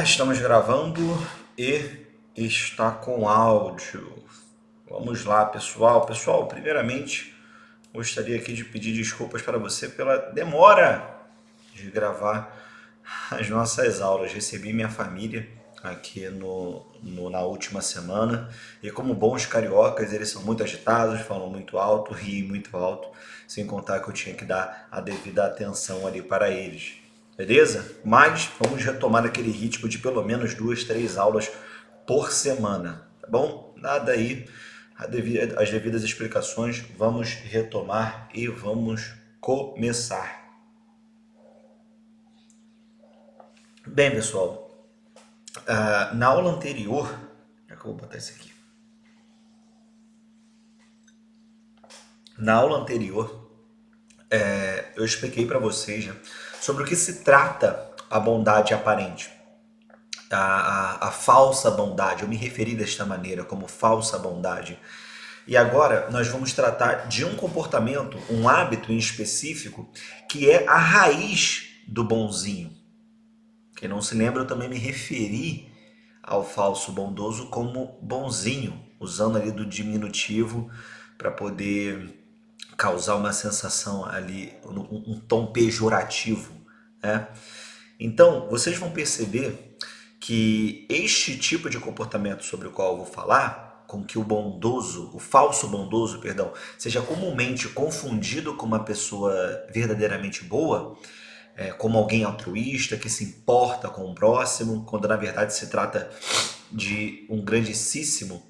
Estamos gravando e está com áudio. Vamos lá, pessoal. Pessoal, primeiramente, gostaria aqui de pedir desculpas para você pela demora de gravar as nossas aulas. Recebi minha família aqui na última semana e como bons cariocas, eles são muito agitados, falam muito alto, riem muito alto, sem contar que eu tinha que dar a devida atenção ali para eles. Beleza? Mas vamos retomar aquele ritmo de pelo menos 2, 3 aulas por semana, tá bom? Nada aí, as devidas explicações, vamos retomar e vamos começar. Bem, pessoal, na aula anterior, é que eu vou botar isso aqui. Na aula anterior, eu expliquei para vocês, né, sobre o que se trata a bondade aparente, a falsa bondade. Eu me referi desta maneira, como falsa bondade. E agora nós vamos tratar de um comportamento, um hábito em específico, que é a raiz do bonzinho. Quem não se lembra, eu também me referi ao falso bondoso como bonzinho, usando ali do diminutivo para poder causar uma sensação ali, um tom pejorativo, né? Então, vocês vão perceber que este tipo de comportamento sobre o qual eu vou falar, com que o bondoso, o falso bondoso, perdão, seja comumente confundido com uma pessoa verdadeiramente boa, como alguém altruísta, que se importa com o próximo, quando na verdade se trata de um grandíssimo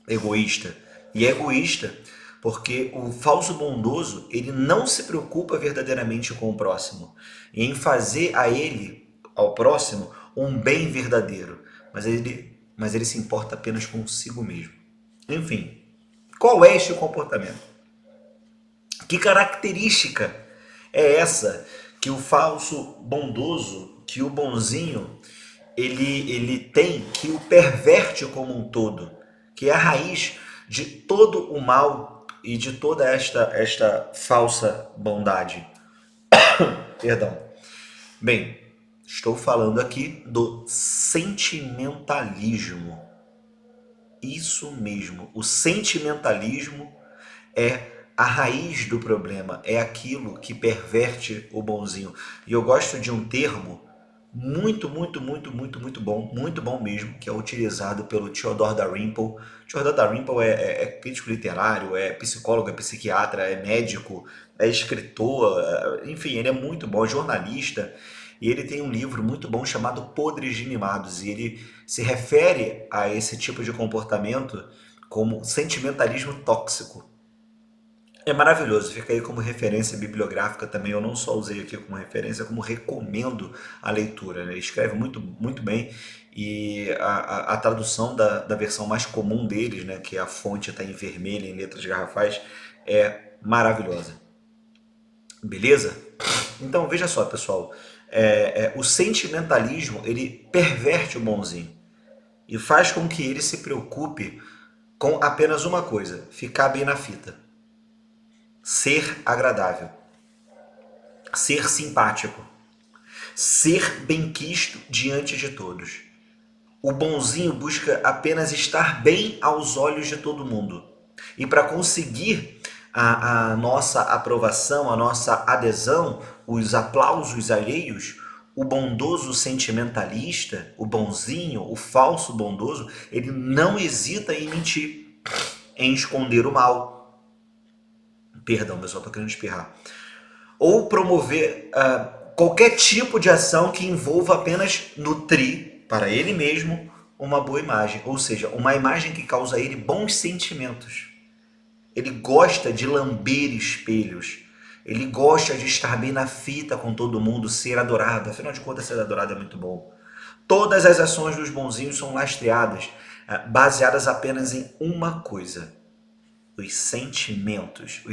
egoísta. E é egoísta porque o falso bondoso, ele não se preocupa verdadeiramente com o próximo, em fazer a ele, ao próximo, um bem verdadeiro, mas ele se importa apenas consigo mesmo. Enfim, qual é este comportamento? Que característica é essa que o falso bondoso, que o bonzinho, ele tem, que o perverte como um todo, que é a raiz de todo o mal e de toda esta falsa bondade? Perdão. Bem, estou falando aqui do sentimentalismo. Isso mesmo, o sentimentalismo é a raiz do problema, é aquilo que perverte o bonzinho. E eu gosto de um termo muito bom mesmo, que é utilizado pelo Theodore Dalrymple. Theodore Dalrymple é crítico literário, é psicólogo, é psiquiatra, é médico, é escritor, enfim, ele é muito bom, é jornalista. E ele tem um livro muito bom chamado Podres de Mimados, e ele se refere a esse tipo de comportamento como sentimentalismo tóxico. É maravilhoso, fica aí como referência bibliográfica também. Eu não só usei aqui como referência, como recomendo a leitura, né? Ele escreve muito bem, e a tradução da versão mais comum deles, né, que a fonte está em vermelho, em letras garrafais, é maravilhosa. Beleza? Então veja só, pessoal, o sentimentalismo, ele perverte o bonzinho e faz com que ele se preocupe com apenas uma coisa: ficar bem na fita, ser agradável, ser simpático, ser benquisto diante de todos. O bonzinho busca apenas estar bem aos olhos de todo mundo. E para conseguir a nossa aprovação, a nossa adesão, os aplausos alheios, o bondoso sentimentalista, o bonzinho, o falso bondoso, ele não hesita em mentir, em esconder o mal. Perdão, pessoal, estou querendo espirrar. Ou promover qualquer tipo de ação que envolva apenas nutrir para ele mesmo uma boa imagem, ou seja, uma imagem que causa a ele bons sentimentos. Ele gosta de lamber espelhos, ele gosta de estar bem na fita com todo mundo, ser adorado. Afinal de contas, ser adorado é muito bom. Todas as ações dos bonzinhos são lastreadas, baseadas apenas em uma coisa: os sentimentos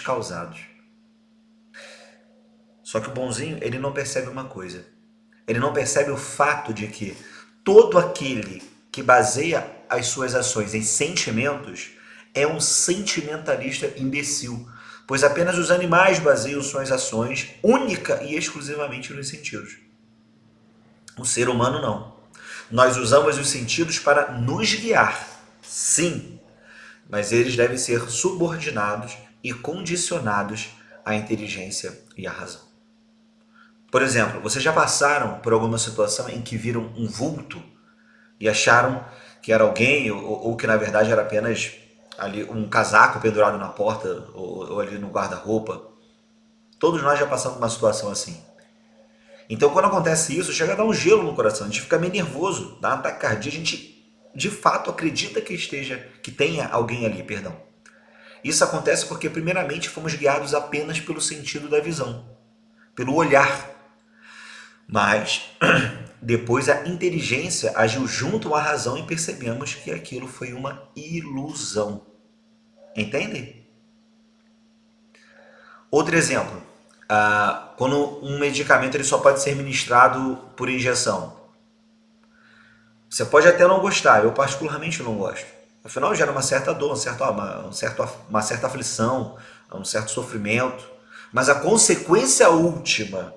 causados. Só que o bonzinho, ele não percebe uma coisa. Ele não percebe o fato de que todo aquele que baseia as suas ações em sentimentos é um sentimentalista imbecil, pois apenas os animais baseiam suas ações única e exclusivamente nos sentidos. O ser humano não. Nós usamos os sentidos para nos guiar, sim, mas eles devem ser subordinados e condicionados à inteligência e à razão. Por exemplo, vocês já passaram por alguma situação em que viram um vulto e acharam que era alguém ou que na verdade era apenas ali um casaco pendurado na porta ou ali no guarda-roupa? Todos nós já passamos por uma situação assim. Então, quando acontece isso, chega a dar um gelo no coração, a gente fica meio nervoso, dá um ataque cardíaco, a gente de fato acredita que tenha alguém ali, perdão. Isso acontece porque, primeiramente, fomos guiados apenas pelo sentido da visão, pelo olhar. Mas depois a inteligência agiu junto à razão e percebemos que aquilo foi uma ilusão. Entendem? Outro exemplo, quando um medicamento ele só pode ser ministrado por injeção. Você pode até não gostar, eu particularmente não gosto. Afinal, gera uma certa dor, uma certa aflição, um certo sofrimento. Mas a consequência última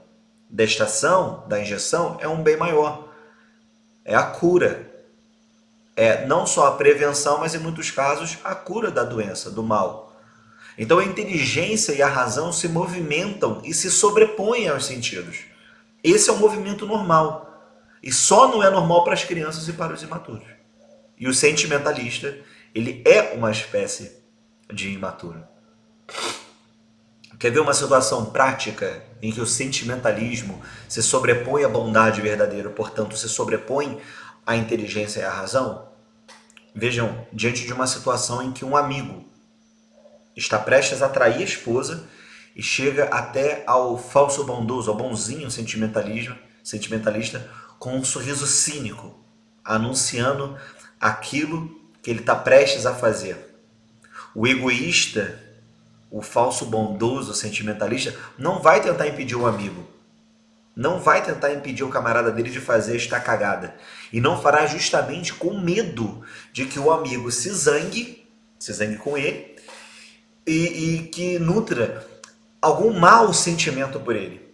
desta ação, da injeção, é um bem maior. É a cura. É não só a prevenção, mas em muitos casos a cura da doença, do mal. Então a inteligência e a razão se movimentam e se sobrepõem aos sentidos. Esse é um movimento normal. E só não é normal para as crianças e para os imaturos. E o sentimentalista, ele é uma espécie de imaturo. Quer ver uma situação prática em que o sentimentalismo se sobrepõe à bondade verdadeira, portanto, se sobrepõe à inteligência e à razão? Vejam, diante de uma situação em que um amigo está prestes a trair a esposa e chega até ao falso bondoso, ao bonzinho sentimentalista, com um sorriso cínico, anunciando aquilo que ele está prestes a fazer. O egoísta, o falso bondoso, sentimentalista, não vai tentar impedir o amigo. Não vai tentar impedir o camarada dele de fazer esta cagada. E não fará justamente com medo de que o amigo se zangue com ele e que nutra algum mau sentimento por ele.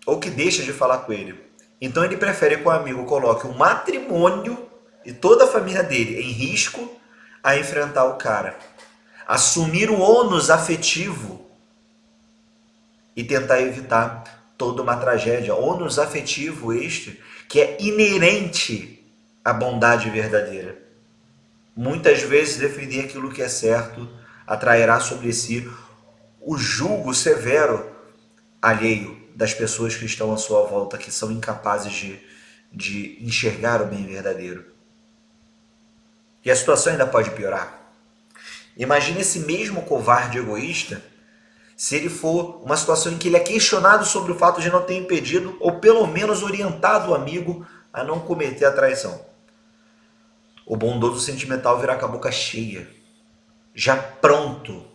Ou que deixe de falar com ele. Então ele prefere que o amigo coloque o matrimônio e toda a família dele em risco a enfrentar o cara. Assumir o ônus afetivo e tentar evitar toda uma tragédia. Ônus afetivo este que é inerente à bondade verdadeira. Muitas vezes defender aquilo que é certo atrairá sobre si o julgo severo alheio das pessoas que estão à sua volta, que são incapazes de enxergar o bem verdadeiro. E a situação ainda pode piorar. Imagine esse mesmo covarde egoísta se ele for uma situação em que ele é questionado sobre o fato de não ter impedido ou pelo menos orientado o amigo a não cometer a traição. O bondoso sentimental virá com a boca cheia, já pronto,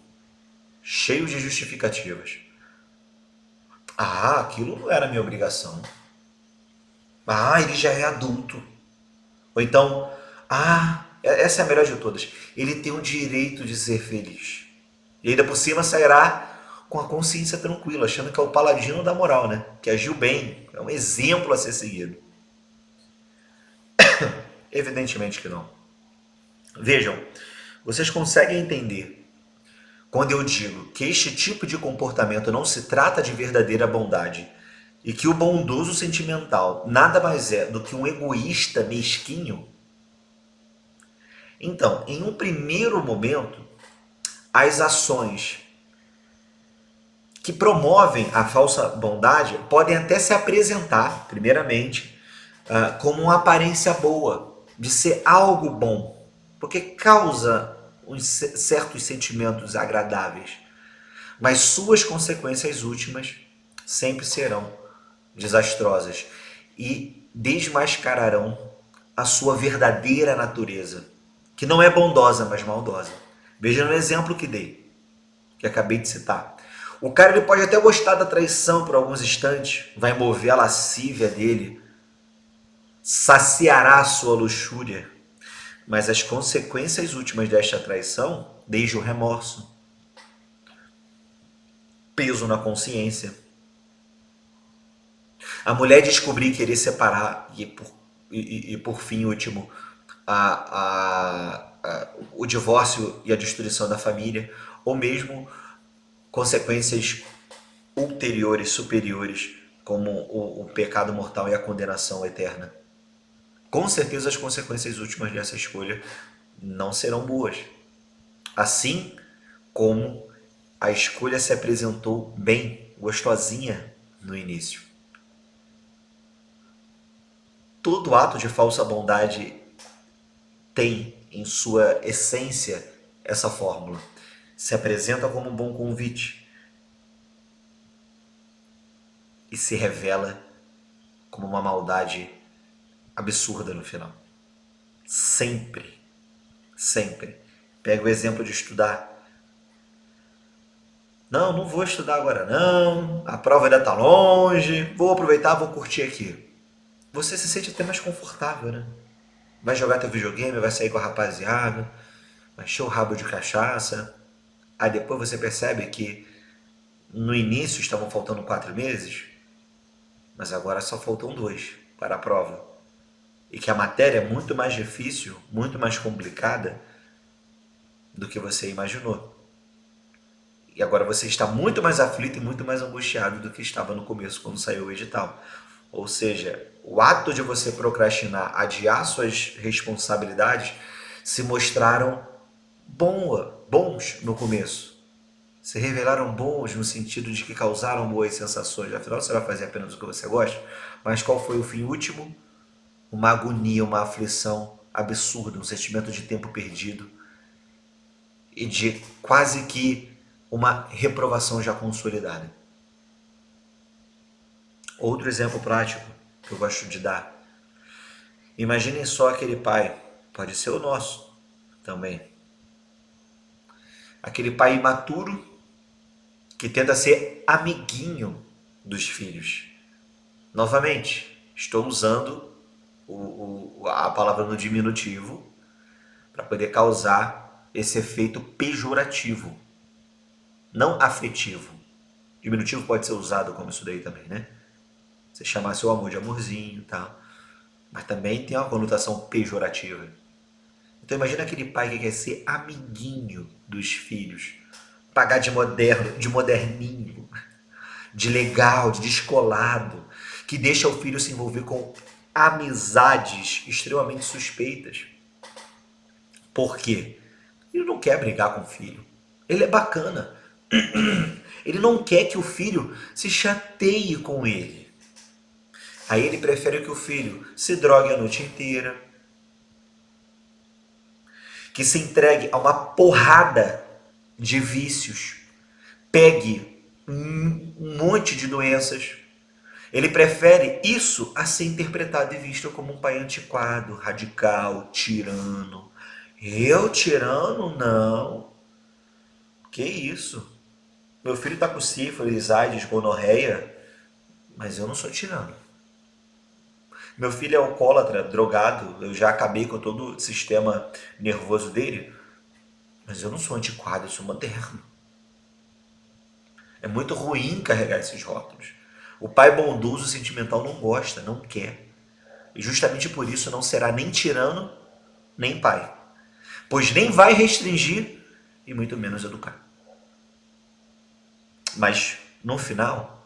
cheio de justificativas. Ah, aquilo não era minha obrigação. Ah, ele já é adulto. Ou então, essa é a melhor de todas. Ele tem o direito de ser feliz. E ainda por cima sairá com a consciência tranquila, achando que é o paladino da moral, né? Que agiu bem, é um exemplo a ser seguido. Evidentemente que não. Vejam, vocês conseguem entender quando eu digo que este tipo de comportamento não se trata de verdadeira bondade e que o bondoso sentimental nada mais é do que um egoísta mesquinho? Então, em um primeiro momento, as ações que promovem a falsa bondade podem até se apresentar, primeiramente, como uma aparência boa, de ser algo bom, porque causa certos sentimentos agradáveis, mas suas consequências últimas sempre serão desastrosas e desmascararão a sua verdadeira natureza, que não é bondosa, mas maldosa. Veja no exemplo que dei, que acabei de citar. O cara ele pode até gostar da traição por alguns instantes, vai mover a lascívia dele, saciará a sua luxúria, mas as consequências últimas desta traição, desde o remorso, peso na consciência, A mulher descobrir e querer separar e por fim último o divórcio e a destruição da família, ou mesmo consequências ulteriores, superiores, como o pecado mortal e a condenação eterna. Com certeza as consequências últimas dessa escolha não serão boas. Assim como a escolha se apresentou bem, gostosinha no início. Todo ato de falsa bondade tem em sua essência essa fórmula. Se apresenta como um bom convite e se revela como uma maldade absurda no final. Sempre, sempre. Pega o exemplo de estudar. Não, não vou estudar agora não, a prova ainda está longe, vou aproveitar, vou curtir aqui. Você se sente até mais confortável, né? Vai jogar teu videogame, vai sair com a rapaziada, vai encher o rabo de cachaça. Aí depois você percebe que no início estavam faltando 4 meses, mas agora só faltam 2 para a prova. E que a matéria é muito mais difícil, muito mais complicada do que você imaginou. E agora você está muito mais aflito e muito mais angustiado do que estava no começo, quando saiu o edital. Ou seja, o ato de você procrastinar, adiar suas responsabilidades, se mostraram bons no começo. Se revelaram bons no sentido de que causaram boas sensações. Afinal, você vai fazer apenas o que você gosta. Mas qual foi o fim último? Uma agonia, uma aflição absurda, um sentimento de tempo perdido e de quase que uma reprovação já consolidada. Outro exemplo prático que eu gosto de dar. Imaginem só aquele pai, pode ser o nosso também. Aquele pai imaturo que tenta ser amiguinho dos filhos. Novamente, estou usando a palavra no diminutivo para poder causar esse efeito pejorativo, não afetivo. Diminutivo pode ser usado como isso daí também, né? Você chamar seu amor de amorzinho e tal. Mas também tem uma conotação pejorativa. Então imagina aquele pai que quer ser amiguinho dos filhos. Pagar de moderno, de moderninho, de legal, de descolado, que deixa o filho se envolver com amizades extremamente suspeitas. Por quê? Ele não quer brigar com o filho. Ele é bacana. Ele não quer que o filho se chateie com ele. Aí ele prefere que o filho se drogue a noite inteira, que se entregue a uma porrada de vícios, pegue um monte de doenças. Ele prefere isso a ser interpretado e visto como um pai antiquado, radical, tirano. Eu tirano? Não. Que isso? Meu filho está com sífilis, AIDS, gonorreia, mas eu não sou tirano. Meu filho é alcoólatra, drogado, eu já acabei com todo o sistema nervoso dele, mas eu não sou antiquado, eu sou moderno. É muito ruim carregar esses rótulos. O pai bondoso sentimental não gosta, não quer. E justamente por isso não será nem tirano, nem pai. Pois nem vai restringir e muito menos educar. Mas, no final,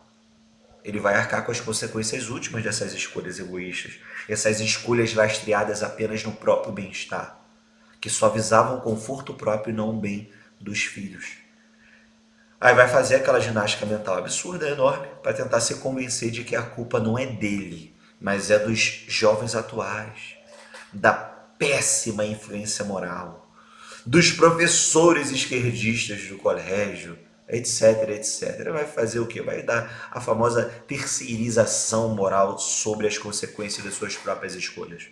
ele vai arcar com as consequências últimas dessas escolhas egoístas. Essas escolhas lastreadas apenas no próprio bem-estar, que só visavam o conforto próprio e não o bem dos filhos. Aí vai fazer aquela ginástica mental absurda, enorme, para tentar se convencer de que a culpa não é dele, mas é dos jovens atuais, da péssima influência moral, dos professores esquerdistas do colégio, etc, etc. Vai fazer o quê? Vai dar a famosa terceirização moral sobre as consequências das suas próprias escolhas.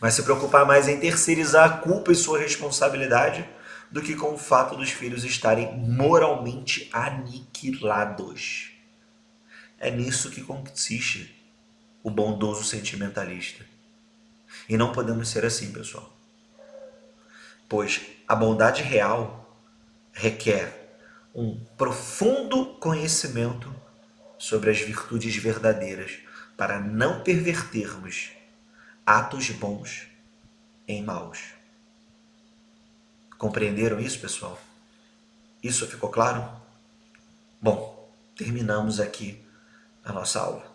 Vai se preocupar mais em terceirizar a culpa e sua responsabilidade do que com o fato dos filhos estarem moralmente aniquilados. É nisso que consiste o bondoso sentimentalista. E não podemos ser assim, pessoal. Pois a bondade real requer um profundo conhecimento sobre as virtudes verdadeiras, para não pervertermos atos bons em maus. Compreenderam isso, pessoal? Isso ficou claro? Bom, terminamos aqui a nossa aula.